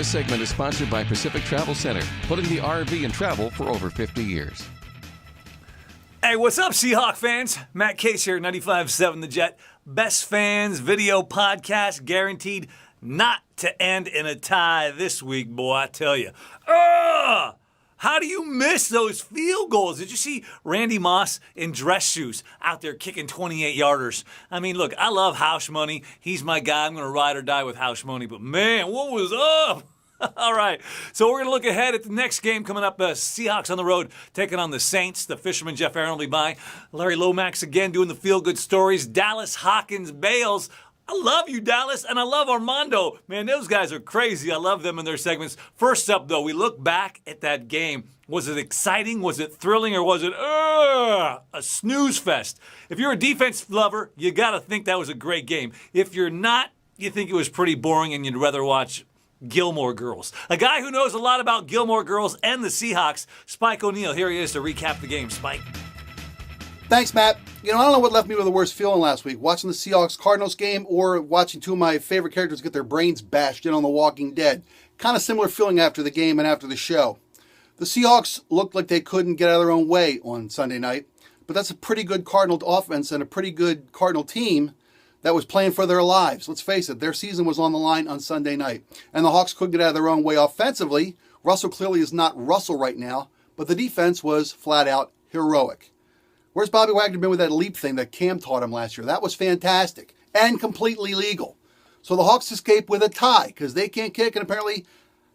This segment is sponsored by Pacific Travel Center, putting the RV and travel for over 50 years. Hey, what's up, Seahawk fans? Matt Case here, 95.7 The Jet. Best fans video podcast, guaranteed not to end in a tie this week, boy, I tell you. How do you miss those field goals? Did you see Randy Moss in dress shoes out there kicking 28-yarders? I mean, look, I love House Money. He's my guy. I'm going to ride or die with House Money. But, man, what was up? All right, so we're going to look ahead at the next game coming up. Seahawks on the road taking on the Saints. The fisherman Jeff Aaron will be by. Larry Lomax again doing the feel-good stories. Dallas Hawkins Bales. I love you, Dallas, and I love Armando. Man, those guys are crazy. I love them in their segments. First up, though, we look back at that game. Was it exciting? Was it thrilling? Or was it a snooze fest? If you're a defense lover, you got to think that was a great game. If you're not, you think it was pretty boring and you'd rather watch Gilmore Girls. A guy who knows a lot about Gilmore Girls and the Seahawks, Spike O'Neal. Here he is to recap the game. Spike. Thanks, Matt. I don't know what left me with the worst feeling last week, watching the Seahawks-Cardinals game or watching two of my favorite characters get their brains bashed in on The Walking Dead. Kind of similar feeling after the game and after the show. The Seahawks looked like they couldn't get out of their own way on Sunday night, but that's a pretty good Cardinal offense and a pretty good Cardinal team that was playing for their lives. Let's face it, their season was on the line on Sunday night, and the Hawks couldn't get out of their own way offensively. Russell clearly is not Russell right now, but the defense was flat out heroic. Where's Bobby Wagner been with that leap thing that Cam taught him last year? That was fantastic and completely legal. So the Hawks escape with a tie because they can't kick, and apparently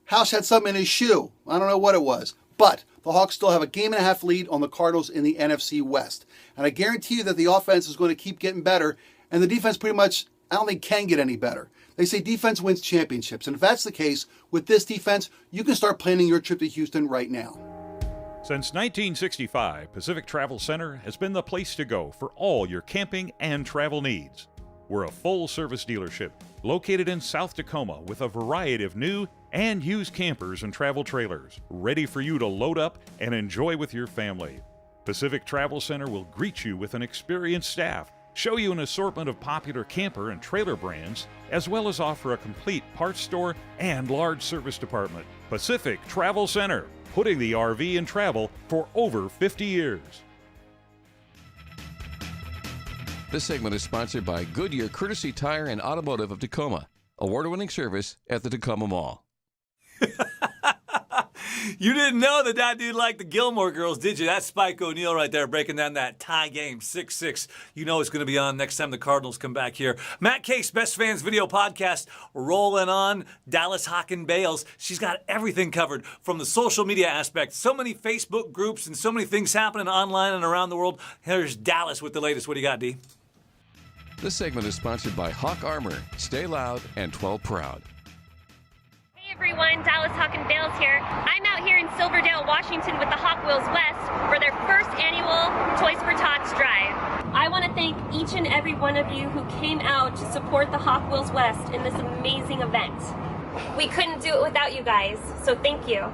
House had something in his shoe. I don't know what it was. But the Hawks still have a game-and-a-half lead on the Cardinals in the NFC West. And I guarantee you that the offense is going to keep getting better, and the defense pretty much, I don't think, can get any better. They say defense wins championships. And if that's the case, with this defense, you can start planning your trip to Houston right now. Since 1965, Pacific Travel Center has been the place to go for all your camping and travel needs. We're a full-service dealership located in South Tacoma with a variety of new and used campers and travel trailers, ready for you to load up and enjoy with your family. Pacific Travel Center will greet you with an experienced staff, show you an assortment of popular camper and trailer brands, as well as offer a complete parts store and large service department. Pacific Travel Center, putting the RV and travel for over 50 years. This segment is sponsored by Goodyear Courtesy Tire and Automotive of Tacoma, award-winning service at the Tacoma Mall. You didn't know that dude liked the Gilmore Girls, did you? That's Spike O'Neal right there breaking down that tie game, 6-6. You know it's going to be on next time the Cardinals come back here. Matt Case, Best Fans Video Podcast, rolling on. Dallas Hawkins Bales. She's got everything covered from the social media aspect. So many Facebook groups and so many things happening online and around the world. Here's Dallas with the latest. What do you got, D? This segment is sponsored by Hawk Armor. Stay loud and 12 proud. Hey everyone, Dallas Hawkins Bales here. I'm out here in Silverdale, Washington with the Hawk Wheels West for their first annual Toys for Tots drive. I want to thank each and every one of you who came out to support the Hawk Wheels West in this amazing event. We couldn't do it without you guys, so thank you.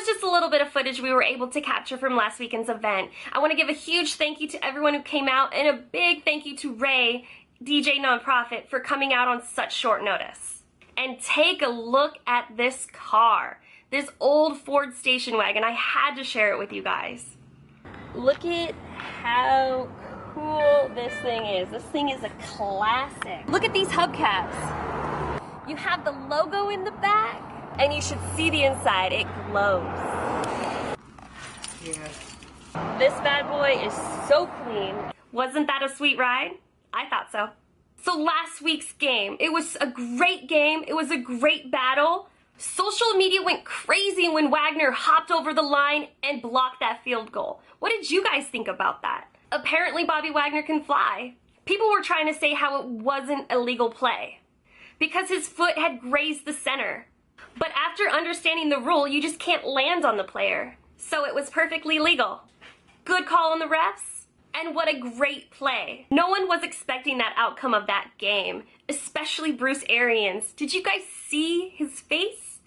Just a little bit of footage we were able to capture from last weekend's event. I want to give a huge thank you to everyone who came out and a big thank you to Ray, DJ Nonprofit, for coming out on such short notice. And take a look at this car. This old Ford station wagon. I had to share it with you guys. Look at how cool this thing is. This thing is a classic. Look at these hubcaps. You have the logo in the back. And you should see the inside. It glows. Yes. This bad boy is so clean. Wasn't that a sweet ride? I thought so. So last week's game, it was a great game. It was a great battle. Social media went crazy when Wagner hopped over the line and blocked that field goal. What did you guys think about that? Apparently Bobby Wagner can fly. People were trying to say how it wasn't a legal play because his foot had grazed the center. But after understanding the rule, you just can't land on the player. So it was perfectly legal. Good call on the refs. And what a great play. No one was expecting that outcome of that game, especially Bruce Arians. Did you guys see his face?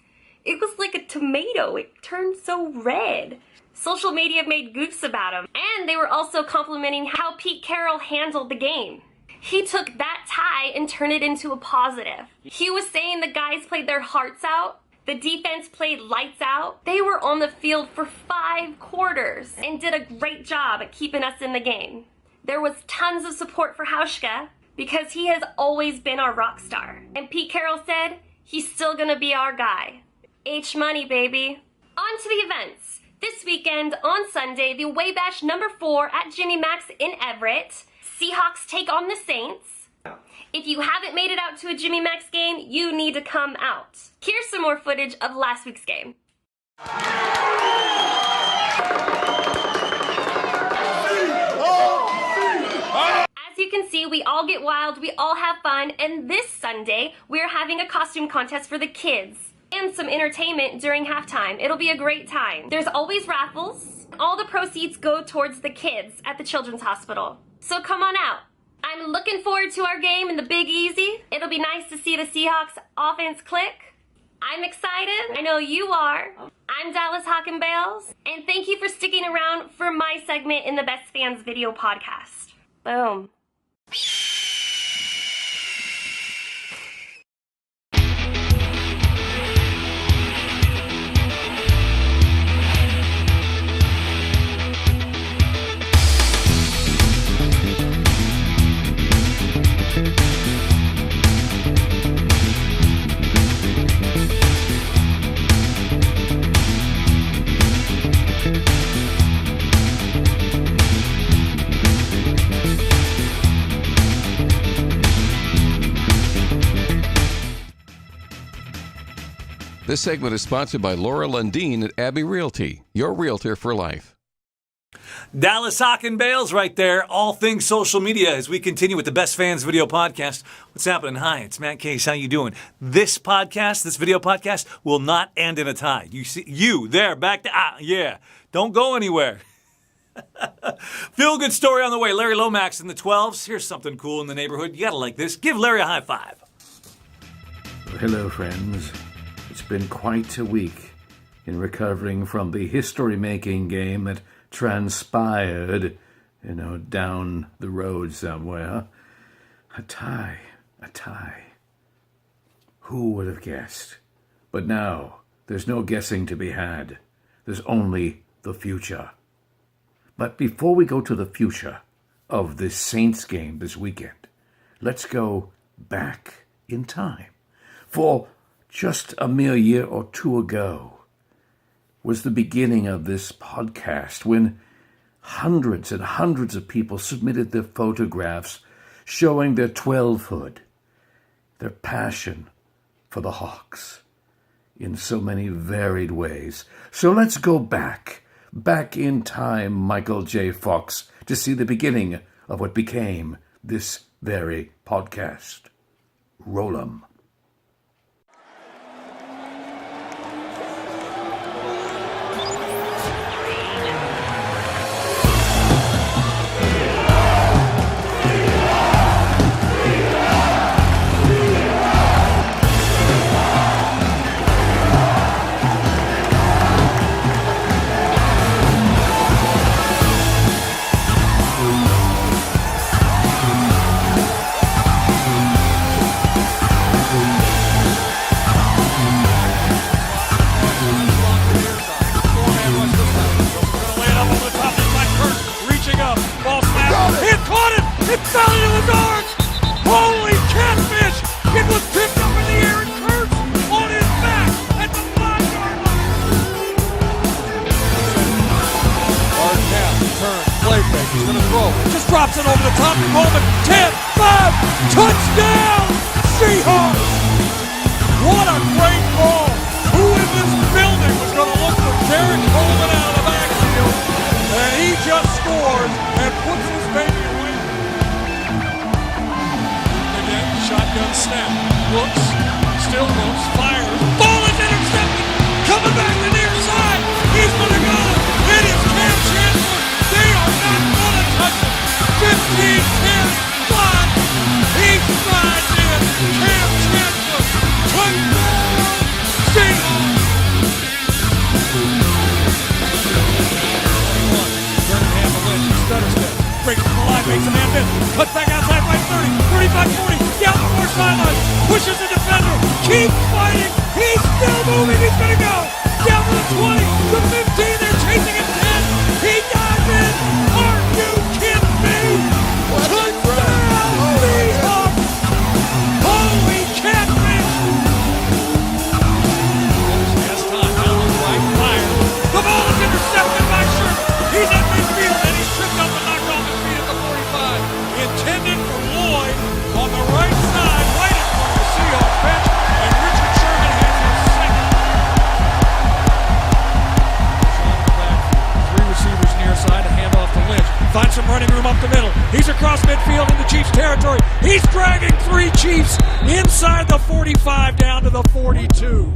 It was like a tomato. It turned so red. Social media made goofs about him, and they were also complimenting how Pete Carroll handled the game. He took that tie and turned it into a positive. He was saying the guys played their hearts out. The defense played lights out. They were on the field for 5 quarters and did a great job at keeping us in the game. There was tons of support for Hauschka because he has always been our rock star. And Pete Carroll said he's still gonna be our guy. H money, baby. On to the events. This weekend, on Sunday, the Away Bash number 4 at Jimmy Mac's in Everett. Seahawks take on the Saints. If you haven't made it out to a Jimmy Mac's game, you need to come out. Here's some more footage of last week's game. As you can see, we all get wild, we all have fun, and this Sunday, we're having a costume contest for the kids and some entertainment during halftime. It'll be a great time. There's always raffles. All the proceeds go towards the kids at the Children's Hospital. So come on out. I'm looking forward to our game in the Big Easy. It'll be nice to see the Seahawks offense click. I'm excited. I know you are. I'm Dallas Hawken Bales, and thank you for sticking around for my segment in the Best Fans video podcast. Boom. This segment is sponsored by Laura Lundeen at Abbey Realty, your realtor for life. Dallas Hawken Bales right there. All things social media as we continue with the Best Fans video podcast. What's happening? Hi, it's Matt Case. How you doing? This podcast, this video podcast, will not end in a tie. You see, you there, back to, yeah. Don't go anywhere. Feel good story on the way. Larry Lomax in the 12s. Here's something cool in the neighborhood. You gotta like this. Give Larry a high five. Hello, friends. It's been quite a week in recovering from the history-making game that transpired, down the road somewhere. A tie. Who would have guessed? But now, there's no guessing to be had. There's only the future. But before we go to the future of this Saints game this weekend, let's go back in time. For just a mere year or two ago was the beginning of this podcast when hundreds and hundreds of people submitted their photographs showing their 12-hood, their passion for the Hawks in so many varied ways. So let's go back in time, Michael J. Fox, to see the beginning of what became this very podcast. Roll 'em. It fell into his arms! Holy catfish! It was picked up in the air and Kurtz on his back at the 5-yard line! Arnett, turn, play fake, he's gonna throw. Just drops it over the top of Roman. 10, 5, touchdown! Seahawks! What a great ball! Who in this building was gonna look for Derek Coleman out of the backfield? And he just scores and puts his baby away. Shotgun snap. Looks. Still looks. Fires. Ball is intercepted. Coming back to the near side. He's going to go. It is Cam Chancellor. They are not going to touch him. 15-10. Fly. He flies in. Cam Chancellor. Touchdown. Seahawks. pushes the defender, keeps fighting, he's still moving, he's gonna go down to the 20, the 15, they're chasing him 10, he dives in, are you kidding me? Touchdown, Seahawks! Holy catfish! Last time, down the right, fire. The ball is intercepted by Sherman. He's at midfield and he's tripped up and knocked off his feet at the 45. Intended for Lloyd on the right side, right in front of the Seahawks bench, and Richard Sherman has his second. Three receivers near side, a handoff to Lynch. Finds some running room up the middle. He's across midfield into Chiefs territory. He's dragging three Chiefs inside the 45 down to the 42.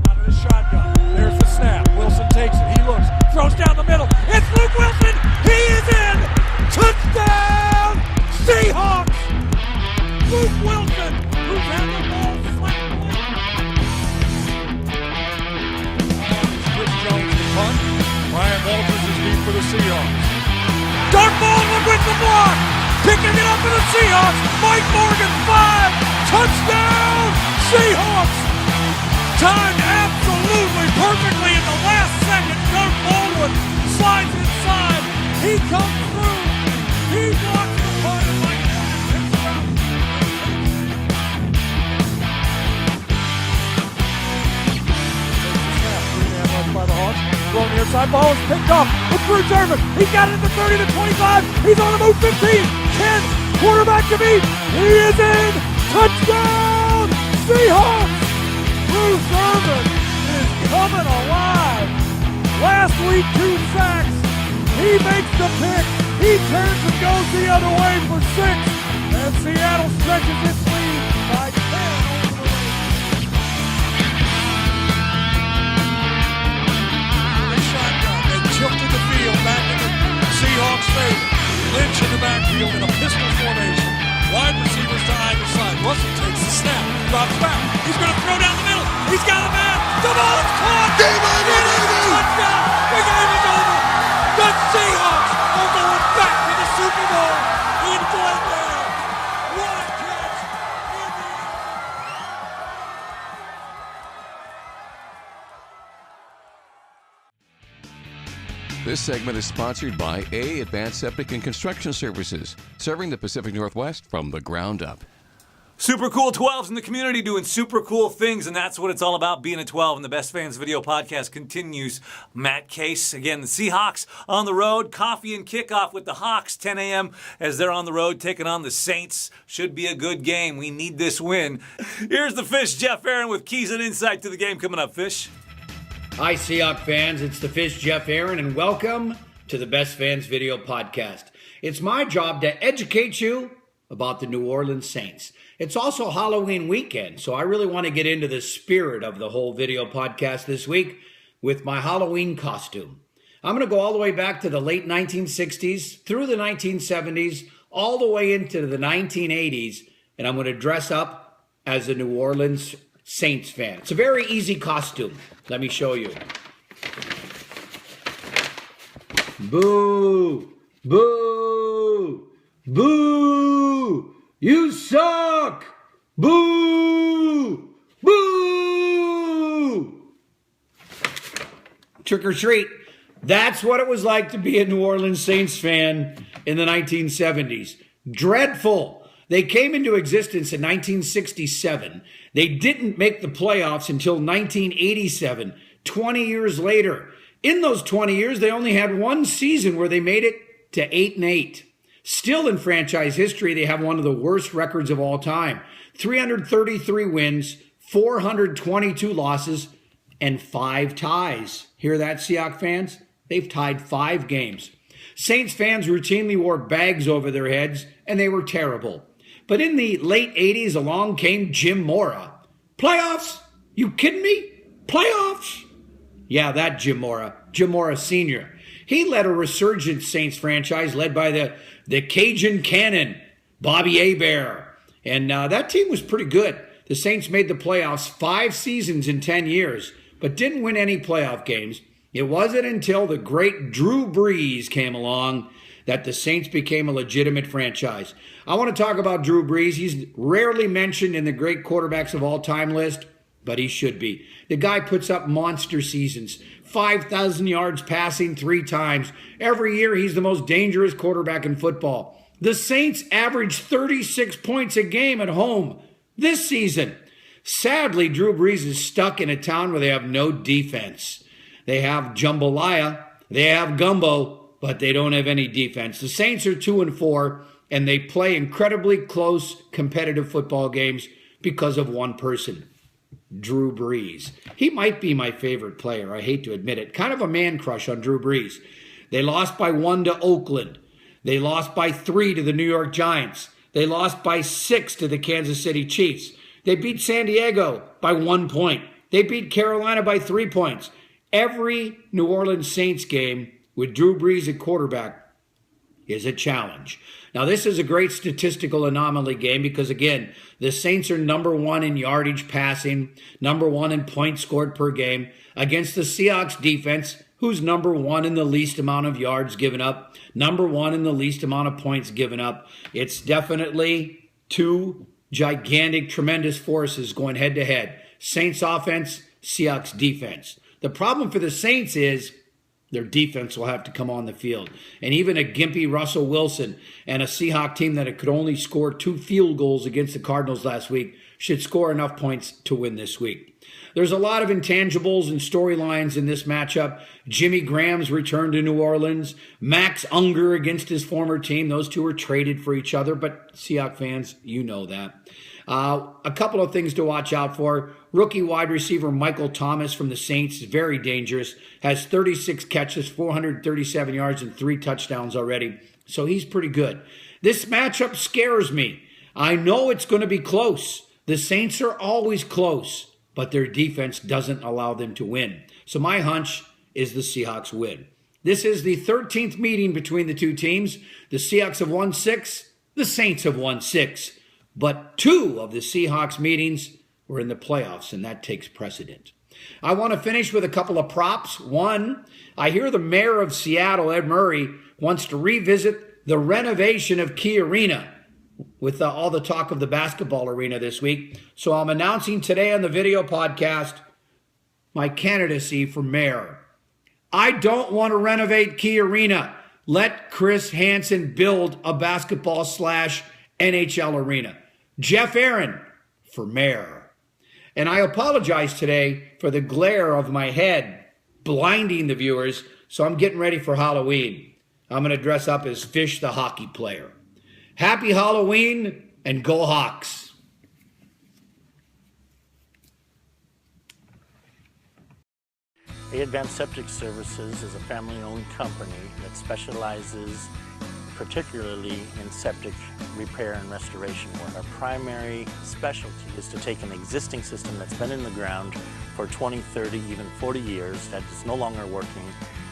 Out of the shotgun. There's the snap. Wilson takes it. He looks. Throws down the middle. It's Luke Wilson. He is in. Touchdown, Seahawks. Luke Wilson, who's had the ball flat. Chris Jones to punt. Ryan Walters is deep for the Seahawks. Dark Baldwin with the block. Picking it up for the Seahawks. Mike Morgan, 5. Touchdown, Seahawks. Timed absolutely perfectly in the last second. Dark Baldwin slides inside. He comes through. He blocks the punt and Mike Morgan picks it up. Three-man rush by the Hawks. Thrown near side, ball is picked off. It's Bruce Irvin. He's got it at the 30 to 25. He's on the move, 15, 10. Quarterback to beat. He is in. Touchdown, Seahawks. Bruce Irvin is coming alive. Last week, 2 sacks. He makes the pick. He turns and goes the other way for 6. And Seattle stretches its lead by 10 over the Raiders. Shotgun. They tilted the field back in the Seahawks favor. Lynch in the backfield in a pistol formation. Wide receivers to either side. Russell takes the snap. Drops back. He's going to throw down the middle. He's got a man. The ball is caught. Game over, baby! Touchdown. The game is over. The Seahawks are going back to the Super Bowl in Glendale. What a catch. This segment is sponsored by A Advanced Septic and Construction Services, serving the Pacific Northwest from the ground up. Super cool 12s in the community doing super cool things, and that's what it's all about, being a 12. And the Best Fans Video Podcast continues. Matt Case, again, the Seahawks on the road. Coffee and kickoff with the Hawks, 10 a.m. as they're on the road taking on the Saints. Should be a good game. We need this win. Here's the Fish, Jeff Aaron, with keys and insight to the game coming up. Fish. Hi, Seahawks fans. It's the Fish, Jeff Aaron, and welcome to the Best Fans Video Podcast. It's my job to educate you about the New Orleans Saints. It's also Halloween weekend, so I really want to get into the spirit of the whole video podcast this week with my Halloween costume. I'm going to go all the way back to the late 1960s, through the 1970s, all the way into the 1980s, and I'm going to dress up as a New Orleans Saints fan. It's a very easy costume. Let me show you. Boo! Boo! Boo! You suck! Boo! Boo! Trick or treat. That's what it was like to be a New Orleans Saints fan in the 1970s. Dreadful. They came into existence in 1967. They didn't make the playoffs until 1987, 20 years later. In those 20 years, they only had one season where they made it to 8-8. Still in franchise history, they have one of the worst records of all time. 333 wins, 422 losses, and 5 ties. Hear that, Seahawks fans? They've tied 5 games. Saints fans routinely wore bags over their heads, and they were terrible. But in the late 80s, along came Jim Mora. Playoffs? You kidding me? Playoffs? Yeah, that Jim Mora Sr. He led a resurgent Saints franchise led by the Cajun Cannon, Bobby Hebert. And that team was pretty good. The Saints made the playoffs 5 seasons in 10 years, but didn't win any playoff games. It wasn't until the great Drew Brees came along that the Saints became a legitimate franchise. I want to talk about Drew Brees. He's rarely mentioned in the great quarterbacks of all time list, but he should be. The guy puts up monster seasons, 5,000 yards passing 3 times. Every year, he's the most dangerous quarterback in football. The Saints average 36 points a game at home this season. Sadly, Drew Brees is stuck in a town where they have no defense. They have jambalaya, they have gumbo, but they don't have any defense. The Saints are 2-4, and they play incredibly close, competitive football games because of one person, Drew Brees. He might be my favorite player. I hate to admit it. Kind of a man crush on Drew Brees. They lost by 1 to Oakland. They lost by 3 to the New York Giants. They lost by 6 to the Kansas City Chiefs. They beat San Diego by 1 point. They beat Carolina by 3 points. Every New Orleans Saints game with Drew Brees at quarterback is a challenge. Now, this is a great statistical anomaly game because, again, the Saints are number 1 in yardage passing, number 1 in points scored per game against the Seahawks defense, who's number 1 in the least amount of yards given up, number 1 in the least amount of points given up. It's definitely 2 gigantic, tremendous forces going head-to-head. Saints offense, Seahawks defense. The problem for the Saints is their defense will have to come on the field. And even a gimpy Russell Wilson and a Seahawks team that could only score 2 field goals against the Cardinals last week should score enough points to win this week. There's a lot of intangibles and storylines in this matchup. Jimmy Graham's return to New Orleans. Max Unger against his former team. Those two are traded for each other, but Seahawks fans, you know that. A couple of things to watch out for. Rookie wide receiver Michael Thomas from the Saints is very dangerous. Has 36 catches, 437 yards, and 3 touchdowns already. So he's pretty good. This matchup scares me. I know it's going to be close. The Saints are always close, but their defense doesn't allow them to win. So my hunch is the Seahawks win. This is the 13th meeting between the two teams. The Seahawks have won 6. The Saints have won 6. But 2 of the Seahawks meetings were in the playoffs, and that takes precedent. I want to finish with a couple of props. One, I hear the mayor of Seattle, Ed Murray, wants to revisit the renovation of Key Arena with all the talk of the basketball arena this week. So I'm announcing today on the video podcast my candidacy for mayor. I don't want to renovate Key Arena. Let Chris Hansen build a basketball/NHL arena. Jeff Aaron for mayor. And I apologize today for the glare of my head blinding the viewers, so I'm getting ready for Halloween. I'm going to dress up as Fish the hockey player. Happy Halloween and go Hawks. Advanced Septic Services is a family-owned company that specializes particularly in septic repair and restoration work. Our primary specialty is to take an existing system that's been in the ground for 20, 30, even 40 years that is no longer working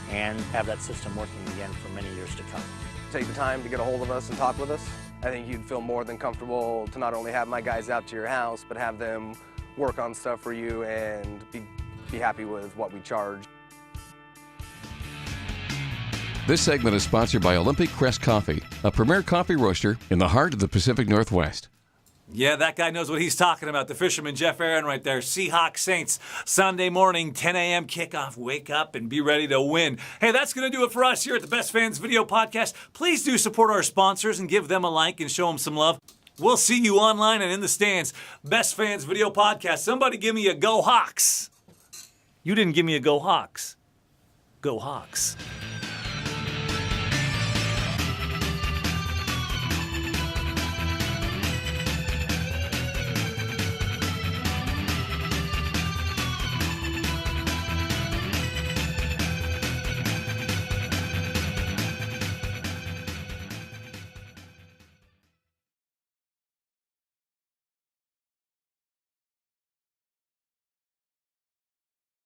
and have that system working again for many years to come. Take the time to get a hold of us and talk with us. I think you'd feel more than comfortable to not only have my guys out to your house, but have them work on stuff for you and be happy with what we charge. This segment is sponsored by Olympic Crest Coffee, a premier coffee roaster in the heart of the Pacific Northwest. Yeah, that guy knows what he's talking about. The fisherman, Jeff Aaron, right there. Seahawks Saints, Sunday morning, 10 a.m. kickoff. Wake up and be ready to win. Hey, that's going to do it for us here at the Best Fans Video Podcast. Please do support our sponsors and give them a like and show them some love. We'll see you online and in the stands. Best Fans Video Podcast. Somebody give me a Go Hawks. You didn't give me a Go Hawks. Go Hawks.